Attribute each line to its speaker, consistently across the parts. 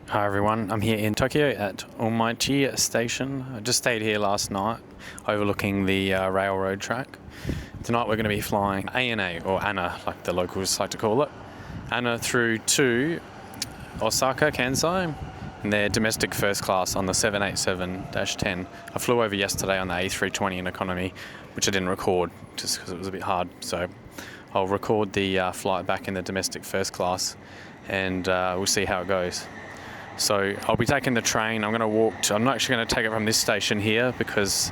Speaker 1: Hi everyone, I'm here in Tokyo at Omachi Station. I just stayed here last night overlooking the railroad track. Tonight we're going to be flying ANA, or ANA like the locals like to call it, ANA through to Osaka, Kansai, in their domestic first class on the 787-10. I flew over yesterday on the A320 in economy, which I didn't record just because it was a bit hard, so I'll record the flight back in the domestic first class and we'll see how it goes. So I'll be taking the train. I'm not actually going to take it from this station here because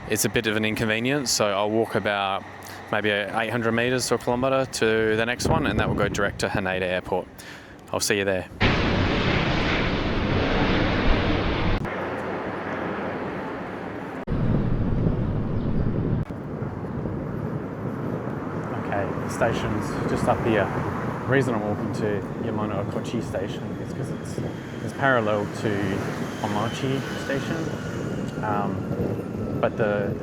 Speaker 1: it's a bit of an inconvenience. So I'll walk about maybe 800 meters to a kilometer to the next one, and that will go direct to Haneda Airport. I'll see you there. Okay, the station's just up here. The reason I'm walking to Yamano Okochi station is because it's parallel to Omachi station, but the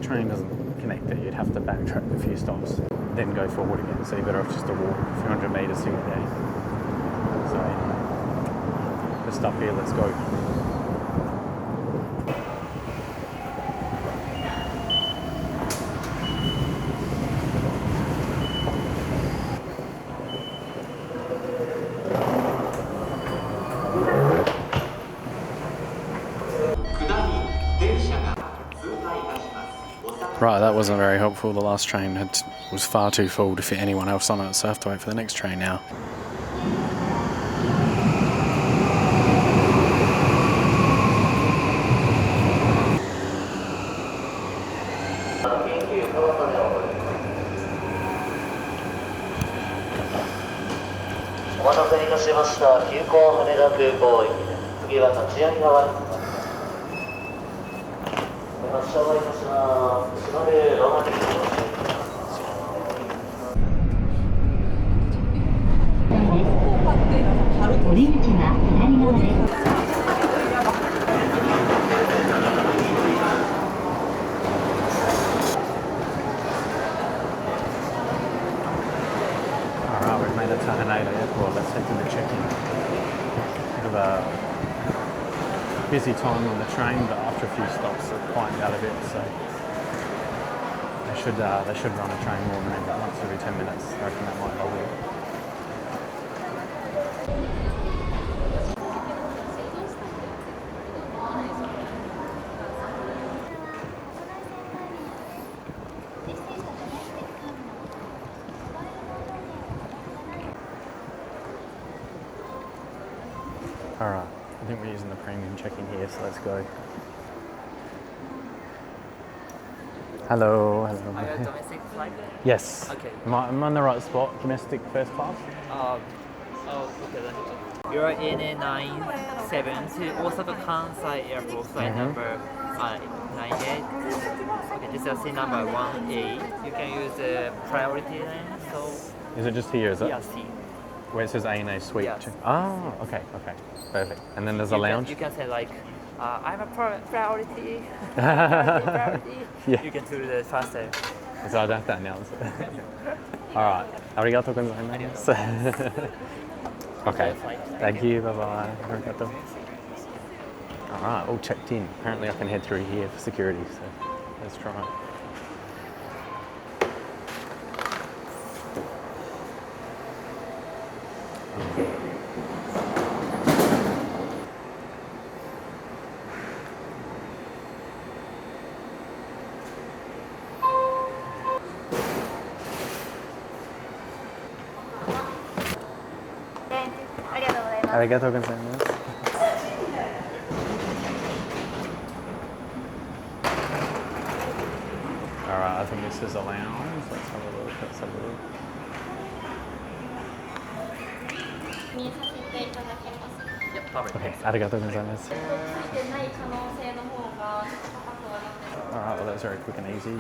Speaker 1: train doesn't connect it. You'd have to backtrack a few stops, then go forward again. So you're better off just to walk a few hundred meters to get there. So just up here, let's go. Right, that wasn't very helpful. The last train was far too full to fit anyone else on it, so I have to wait for the next train now. Alright, we've made it to Haneda Airport. Let's head to the check-in. Bit of a busy time on the train, but after a few stops it quietened out a bit, so they should run a train more than about once every 10 minutes. I reckon that might hold it. Alright, I think we're using the premium check-in here, so let's go. Hello, hello.
Speaker 2: Are you a domestic flight?
Speaker 1: Yes.
Speaker 2: Okay.
Speaker 1: Am I on the right spot? Domestic first class?
Speaker 2: Okay. You're in a 97 to Osaka Kansai Airport, flight number 98. Okay, this is seat number 1A. You can use the priority lane, so...
Speaker 1: Is it just here, is it?
Speaker 2: Yeah, C.
Speaker 1: Where it says ANA Suite?
Speaker 2: Yes.
Speaker 1: Oh, okay, perfect. And then there's a lounge?
Speaker 2: You can say like, I'm a priority.
Speaker 1: Yeah.
Speaker 2: You can do the faster.
Speaker 1: So I'd have to announce it. Alright. Arigatou gozaimasu. Okay. Thank you, bye-bye. Arigatou. Alright, all checked in. Apparently I can head through here for security, so let's try it. Arigatou gozaimasu. Alright, I think this is a lounge. Let's have a look. Okay, arigatou gozaimasu. Alright, well that's very quick and easy.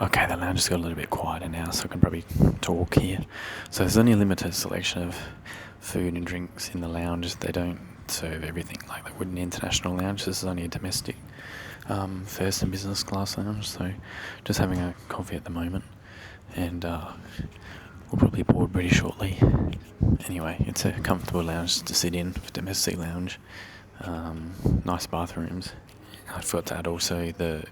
Speaker 1: Okay, the lounge has got a little bit quieter now, so I can probably talk here. So there's only a limited selection of food and drinks in the lounge. They don't serve everything like they would in an international lounge. This is only a domestic first and business class lounge, so just having a coffee at the moment, and we'll probably board pretty shortly. Anyway, it's a comfortable lounge to sit in for domestic lounge. Nice bathrooms. I forgot to add also the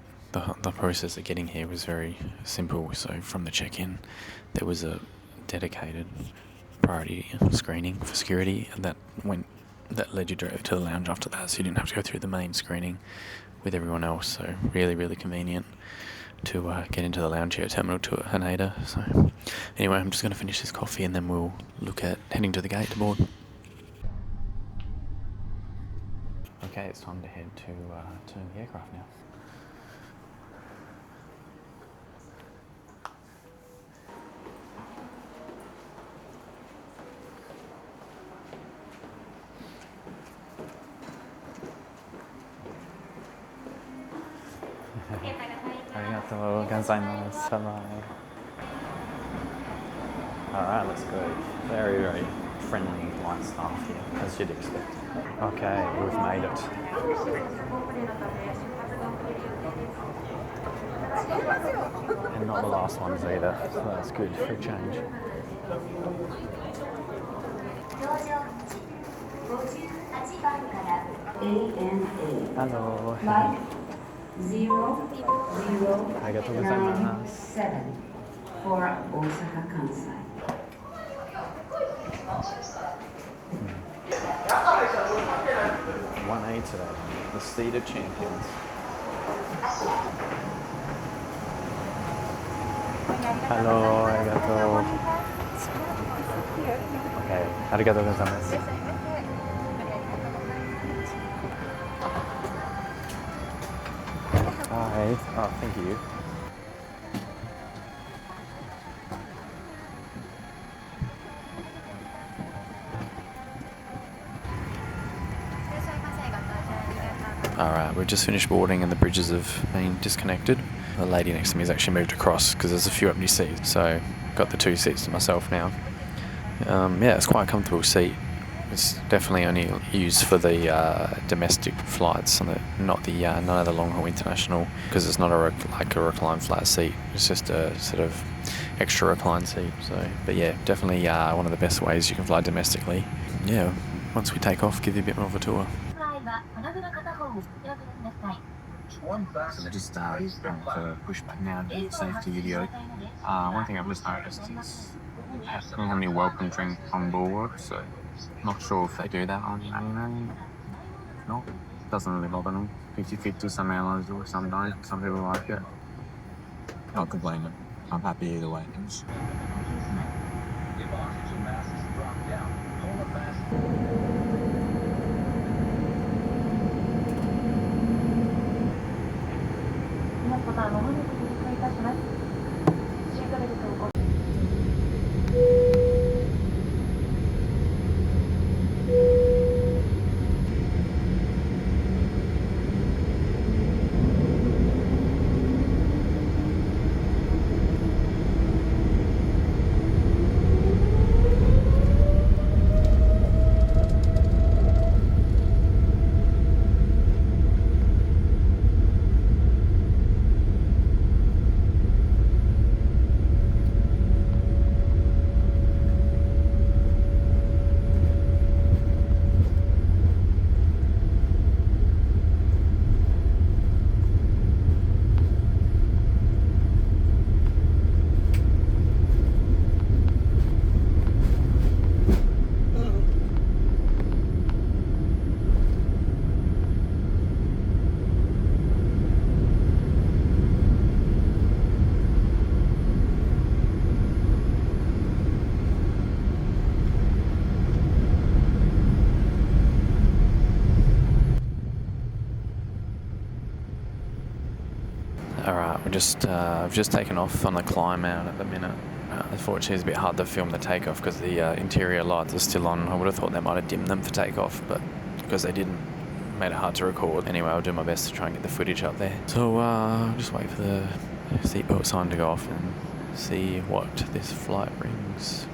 Speaker 1: process of getting here was very simple. So from the check-in, there was a dedicated priority screening for security that led you directly to the lounge after that, so you didn't have to go through the main screening with everyone else. So really convenient to get into the lounge here at Terminal 2 at Haneda. So anyway, I'm just going to finish this coffee and then we'll look at heading to the gate to board. Okay, it's time to head to the aircraft now. Arigatou gozaimasu. Bye-bye. Alright, let's go. Very friendly, polite staff here, as you'd expect. Okay, we've made it. And not the last ones either, so that's good for a change. Hello. Arigatou gozaimasu.
Speaker 3: For Osaka Kansai.
Speaker 1: 1A today, the seeded champions. Hello, arigatou. Okay, arigatou gozaimasu. Hi. Oh, thank you. Alright, we've just finished boarding and the bridges have been disconnected. The lady next to me has actually moved across because there's a few empty seats, so got the 2 seats to myself now. Yeah, it's quite a comfortable seat. It's definitely only used for the domestic flights, and not the none of the long-haul international, because it's not a recline flat seat. It's just a sort of extra recline seat. So, but yeah, definitely one of the best ways you can fly domestically. Yeah, once we take off, give you a bit more of a tour. So we're just going to push back now to the safety video. One thing I've just noticed is they don't have any welcome drink on board, so not sure if they do that on ANA. No, doesn't really bother them. 50-50, some airlines do, some don't. Some people like it. Not complaining. I'm happy either way. Alright, we've just taken off on the climb out at the minute. Unfortunately, it's a bit hard to film the takeoff because the interior lights are still on. I would have thought they might have dimmed them for takeoff, but because they didn't, it made it hard to record. Anyway, I'll do my best to try and get the footage up there. So just wait for the seatbelt sign to go off and see what this flight brings.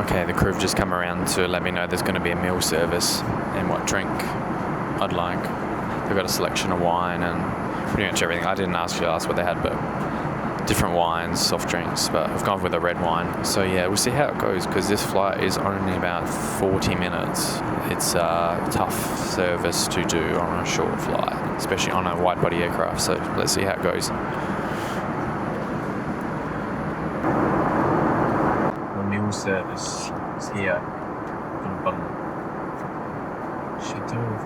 Speaker 1: Okay, the crew have just come around to let me know there's going to be a meal service and what drink I'd like. They've got a selection of wine and pretty much everything. I didn't ask what they had, but different wines, soft drinks, but I've gone with a red wine. So yeah, we'll see how it goes because this flight is only about 40 minutes. It's a tough service to do on a short flight, especially on a wide-body aircraft. So let's see how it goes. Meal service is here.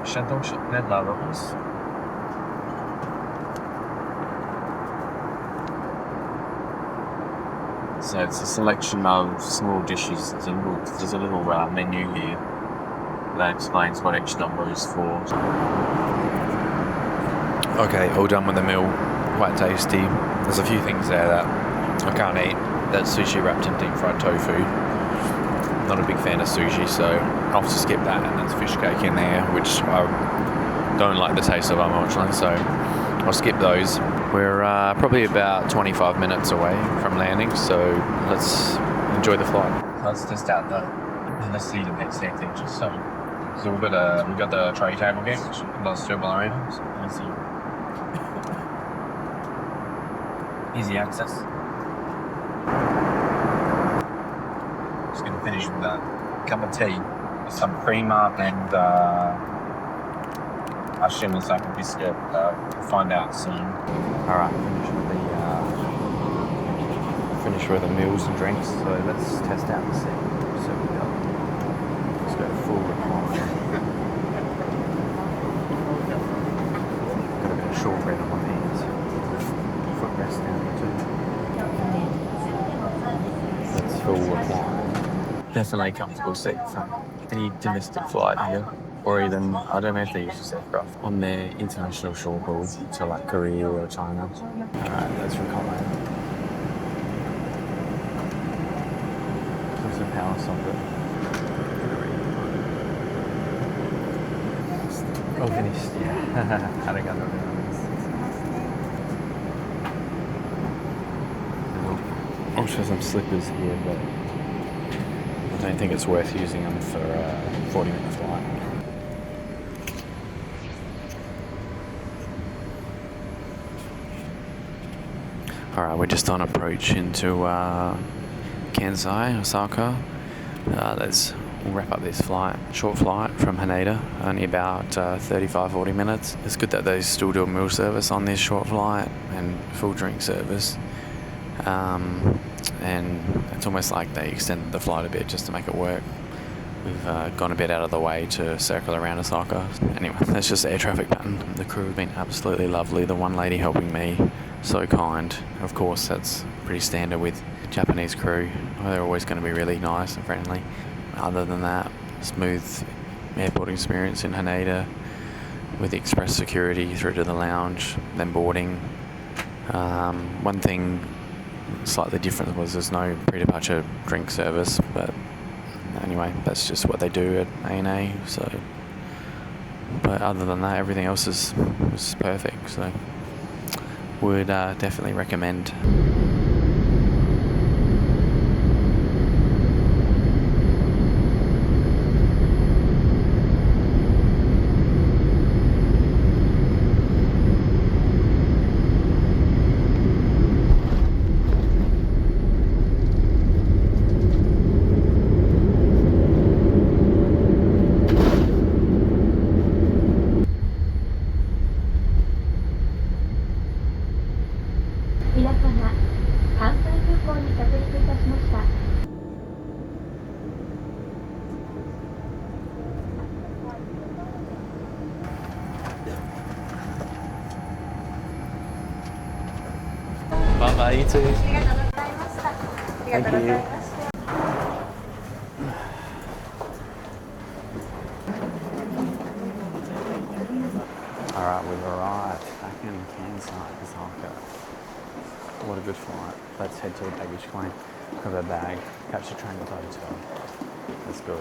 Speaker 1: Chateau Netherlands. So it's a selection of small dishes. There's a little menu here that explains what each number is for. Okay, all done with the meal. Quite tasty. There's a few things there that I can't eat. That's sushi wrapped in deep fried tofu. Not a big fan of sushi, so I'll have to skip that. And there's fish cake in there, which I don't like the taste of, unfortunately, so I'll skip those. We're probably about 25 minutes away from landing, so let's enjoy the flight. Let's test out let's see the next thing. So we've got the tray table here, those two ballerinas. Let's see. Easy access. Just going to finish with a cup of tea, with some creamer and I assume it's like a biscuit. We'll find out soon. All right, finish with the meals and drinks. So let's test out the set. So let's go full recline. Got a bit of shortbread on my hands. Footrest down here too. That's full recline. Definitely comfortable seat for any domestic flight here. Or even, I don't know if they use this aircraft on their international short hauls to like Korea or China. Alright, that's recline. There's a power socket. All finished, yeah. I don't got no also some slippers here, but I don't think it's worth using them for a 40-minute flight. Alright, we're just on approach into Kansai, Osaka. We'll wrap up this flight. Short flight from Haneda, only about 35-40 minutes. It's good that they still do a meal service on this short flight and full drink service. And it's almost like they extended the flight a bit just to make it work. We've gone a bit out of the way to circle around Osaka. Anyway, that's just the air traffic pattern. The crew have been absolutely lovely. The one lady helping me, so kind. Of course, that's pretty standard with Japanese crew. They're always going to be really nice and friendly. Other than that, smooth airport experience in Haneda with express security through to the lounge, then boarding. One thing slightly different was there's no pre-departure drink service, but anyway, that's just what they do at ANA. So, but other than that, everything else was perfect. So, would definitely recommend. Bye-bye, you too. Thank you. Alright, we've arrived back in Kansai, Osaka. What a good flight. Let's head to the baggage claim. Got a bag. Catch the train to the hotel. Let's go.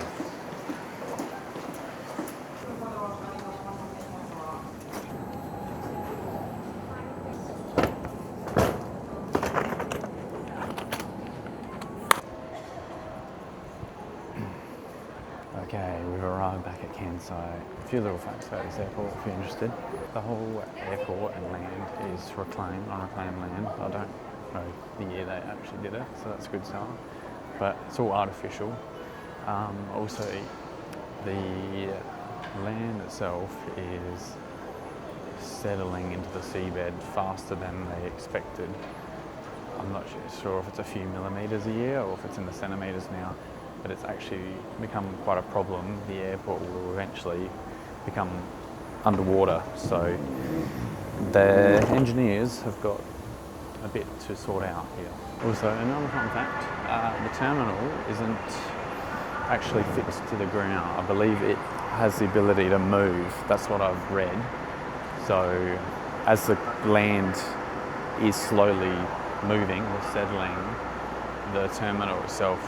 Speaker 1: Okay, we've arrived back at Kansai. A few little facts about this airport if you're interested. The whole airport and land is reclaimed, unreclaimed land. I don't know the year they actually did it, so that's a good start. But it's all artificial. Also, the land itself is settling into the seabed faster than they expected. I'm not sure if it's a few millimetres a year or if it's in the centimetres now, but it's actually become quite a problem. The airport will eventually become underwater, so the engineers have got a bit to sort out here. Also, another fun fact, the terminal isn't actually fixed to the ground. I believe it has the ability to move. That's what I've read. So as the land is slowly moving or settling, the terminal itself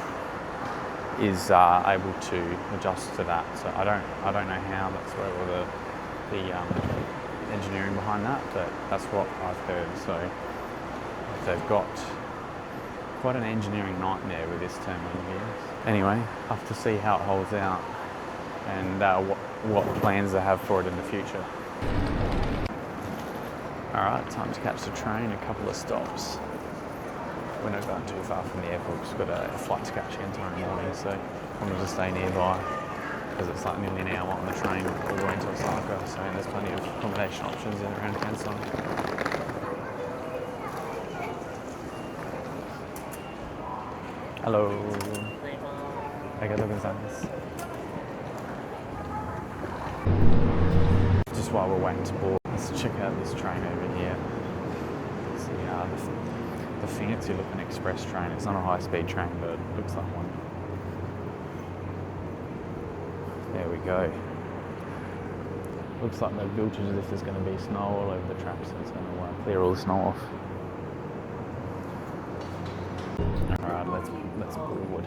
Speaker 1: is able to adjust to that. So I don't know how that's where the engineering behind that, but that's what I've heard. So they've got quite an engineering nightmare with this terminal here. Anyway, I have to see how it holds out and what plans they have for it in the future. Alright, time to catch the train, a couple of stops. We're not going too far from the airport, just got a flight to catch again tomorrow morning, so I wanted to stay nearby because it's like nearly an hour on the train all the way to Osaka, so there's plenty of accommodation options in and around Kansai. Hello. Arigatou gozaimasu. Just while we're waiting to board, let's check out this train over here. See the fancy looking express train. It's not a high speed train, but it looks like one. There we go. Looks like they've built it as if there's going to be snow all over the track, so it's going to clear all the snow off. Alright, let's board.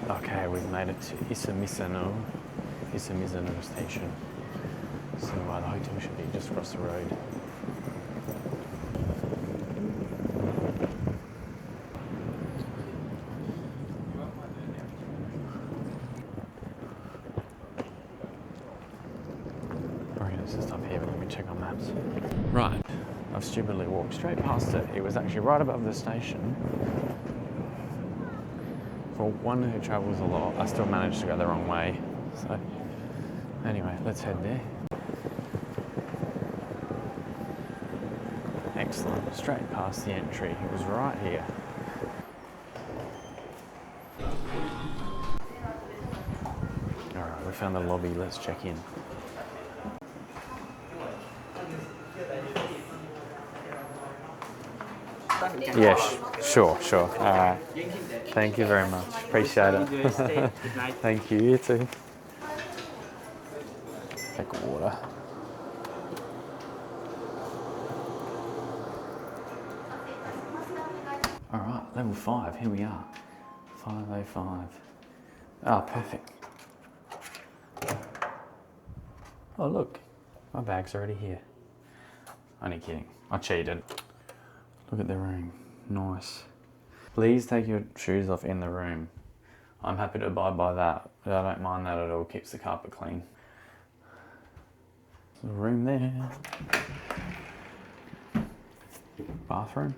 Speaker 1: Okay, we've made it to Isamizano station. So the hotel should be just across the road. Let's just stop here, but let me check on maps. Right, I've stupidly walked straight past it. It was actually right above the station. For one who travels a lot, I still managed to go the wrong way. So, anyway, let's head there. Excellent, straight past the entry. It was right here. Alright, we found the lobby, let's check in. Yeah, sure. Alright. Thank you very much. Appreciate it. Thank you, you too. Take water. Alright, level 5, here we are. 505. Ah, perfect. Oh look, my bag's already here. Only kidding, I cheated. Look at the room, nice. Please take your shoes off in the room. I'm happy to abide by that, but I don't mind that at all, keeps the carpet clean. There's a room there. Bathroom.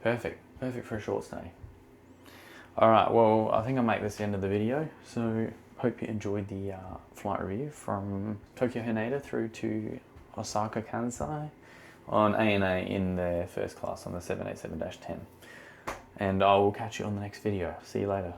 Speaker 1: Perfect for a short stay. Alright, well I think I'll make this the end of the video, so hope you enjoyed the flight review from Tokyo Haneda through to Osaka Kansai on ANA in the first class on the 787-10. And I will catch you on the next video. See you later.